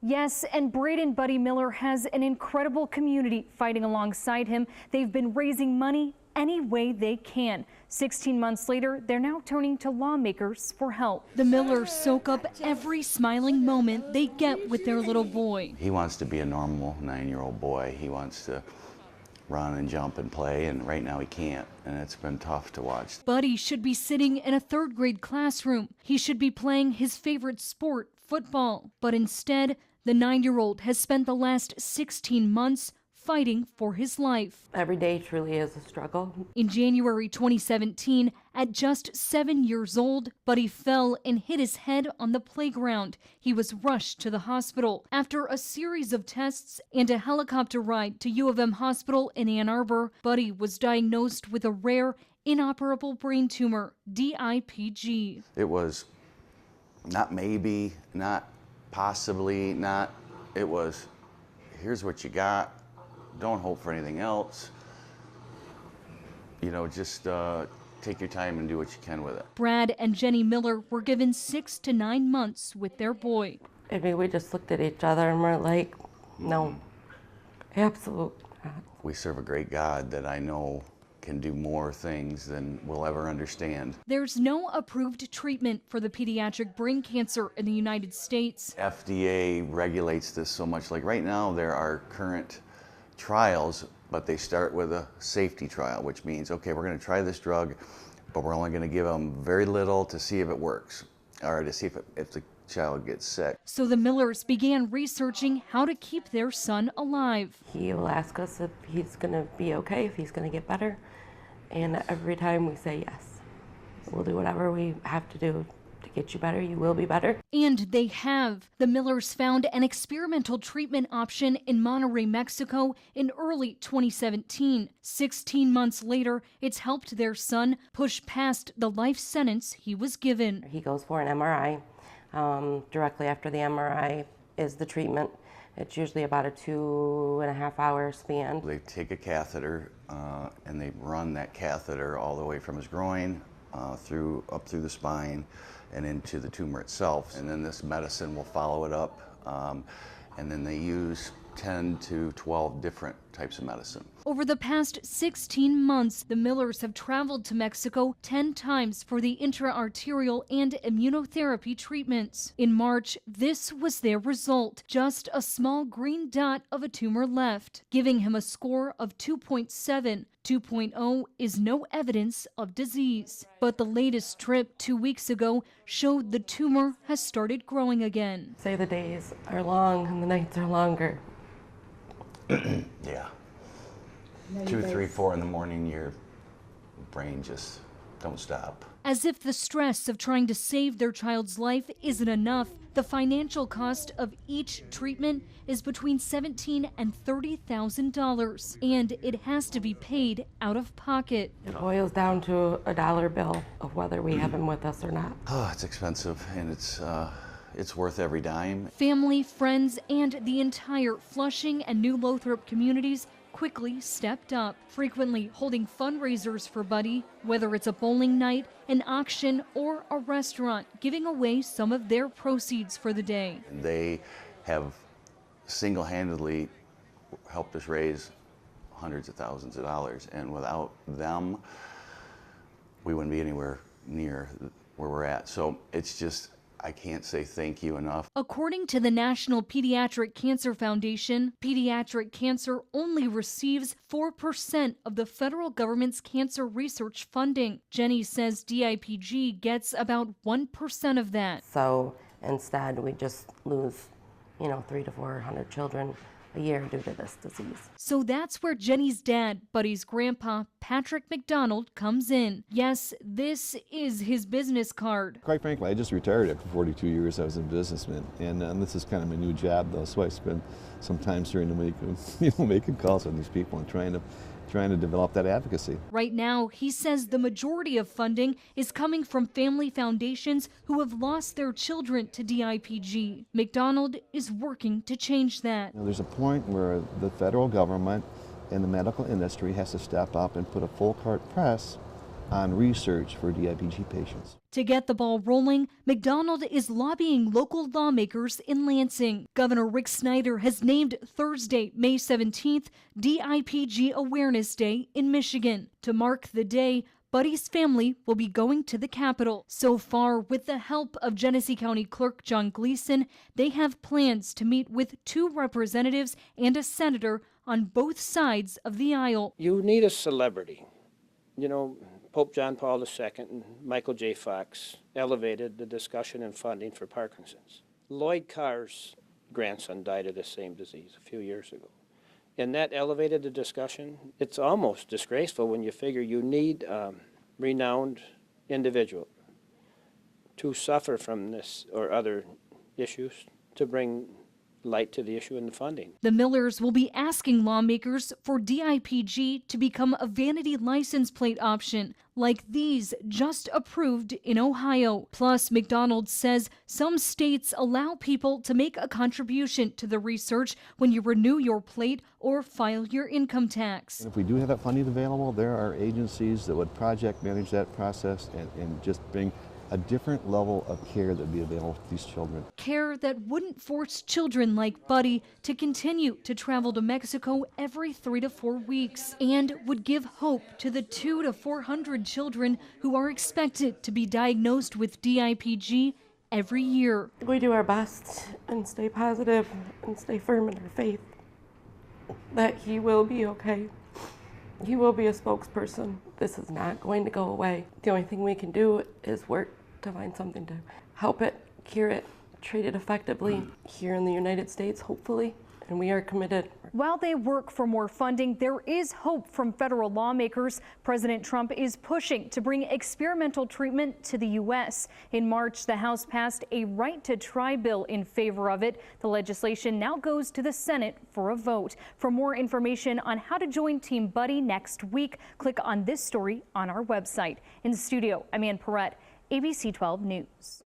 Yes, and Braden Buddy Miller has an incredible community fighting alongside him. They've been raising money any way they can. 16 months later, they're now turning to lawmakers for help. The Millers soak up every smiling moment they get with their little boy. He wants to be a normal 9-year-old boy. He wants to run and jump and play, and right now he can't, and it's been tough to watch. Buddy should be sitting in a 3rd grade classroom. He should be playing his favorite sport, football. But instead, the 9-year-old has spent the last 16 months fighting for his life. Every day truly is a struggle. In January 2017, at just 7 years old, Buddy fell and hit his head on the playground. He was rushed to the hospital. After a series of tests and a helicopter ride to U of M Hospital in Ann Arbor, Buddy was diagnosed with a rare inoperable brain tumor, DIPG. It was not maybe, not possibly, not, it was, here's what you got. Don't hope for anything else. You know, just take your time and do what you can with it. Brad and Jenny Miller were given 6 to 9 months with their boy. I mean, we just looked at each other and we're like, no, absolutely not. We serve a great God that I know can do more things than we'll ever understand. There's no approved treatment for the pediatric brain cancer in the United States. FDA regulates this so much. Like right now, there are current trials, but they start with a safety trial, which means, okay, we're going to try this drug, but we're only going to give them very little to see if it works, or to see if the child gets sick. So the Millers began researching how to keep their son alive. He will ask us if he's going to be okay, if he's going to get better, and every time we say yes. We'll do whatever we have to do to get you better. You will be better. And they have. The Millers found an experimental treatment option in Monterrey, Mexico in early 2017. 16 months later, it's helped their son push past the life sentence he was given. He goes for an MRI. Directly after the MRI is the treatment. It's usually about a 2.5 hour span. They take a catheter and they run that catheter all the way from his groin up through the spine and into the tumor itself. And then this medicine will follow it up. And then they use 10 to 12 different types of medicine. Over the past 16 months, the Millers have traveled to Mexico 10 times for the intra-arterial and immunotherapy treatments. In March, this was their result, just a small green dot of a tumor left, giving him a score of 2.7. 2.0 is no evidence of disease. But the latest trip 2 weeks ago showed the tumor has started growing again. Say the days are long and the nights are longer. Yeah. 2, 3, 4 in the morning, your brain just don't stop. As if the stress of trying to save their child's life isn't enough, the financial cost of each treatment is between $17,000 and $30,000, and it has to be paid out of pocket. It boils down to a dollar bill of whether we have him with us or not. Oh, it's expensive, and it's worth every dime. Family, friends, and the entire Flushing and New Lothrop communities quickly stepped up, frequently holding fundraisers for Buddy, whether it's a bowling night, an auction, or a restaurant, giving away some of their proceeds for the day. They have single-handedly helped us raise hundreds of thousands of dollars, and without them, we wouldn't be anywhere near where we're at. So it's just, I can't say thank you enough. According to the National Pediatric Cancer Foundation, pediatric cancer only receives 4% of the federal government's cancer research funding. Jenny says DIPG gets about 1% of that. So instead, we just lose, 300 to 400 children a year due to this disease. So that's where Jenny's dad, Buddy's grandpa, Patrick McDonald, comes in. Yes, this is his business card. Quite frankly, I just retired after 42 years. I was a businessman, and this is kind of my new job, though. So I spend some time during the week, making calls on these people and trying to develop that advocacy. Right now, he says the majority of funding is coming from family foundations who have lost their children to DIPG. McDonald is working to change that. There's a point where the federal government and the medical industry has to step up and put a full court press on research for DIPG patients. To get the ball rolling, McDonald is lobbying local lawmakers in Lansing. Governor Rick Snyder has named Thursday, May 17th, DIPG Awareness Day in Michigan. To mark the day, Buddy's family will be going to the Capitol. So far, with the help of Genesee County Clerk John Gleason, they have plans to meet with 2 representatives and a senator on both sides of the aisle. You need a celebrity. You know, Pope John Paul II and Michael J. Fox elevated the discussion and funding for Parkinson's. Lloyd Carr's grandson died of the same disease a few years ago. And that elevated the discussion. It's almost disgraceful when you figure you need a renowned individual to suffer from this or other issues to bring light to the issue and the funding. The Millers will be asking lawmakers for DIPG to become a vanity license plate option, like these just approved in Ohio. Plus, McDonald says some states allow people to make a contribution to the research when you renew your plate or file your income tax. And if we do have that funding available, there are agencies that would project manage that process and just bring a different level of care that would be available to these children. Care that wouldn't force children like Buddy to continue to travel to Mexico every 3 to 4 weeks, and would give hope to the 200 to 400 children who are expected to be diagnosed with DIPG every year. We do our best and stay positive and stay firm in our faith that he will be okay. He will be a spokesperson. This is not going to go away. The only thing we can do is work to find something to help it, cure it, treat it effectively here in the United States, hopefully, and we are committed. While they work for more funding, there is hope from federal lawmakers. President Trump is pushing to bring experimental treatment to the U.S. In March, the House passed a right to try bill in favor of it. The legislation now goes to the Senate for a vote. For more information on how to join Team Buddy next week, click on this story on our website. In the studio, I'm Ann Arbor, ABC 12 News.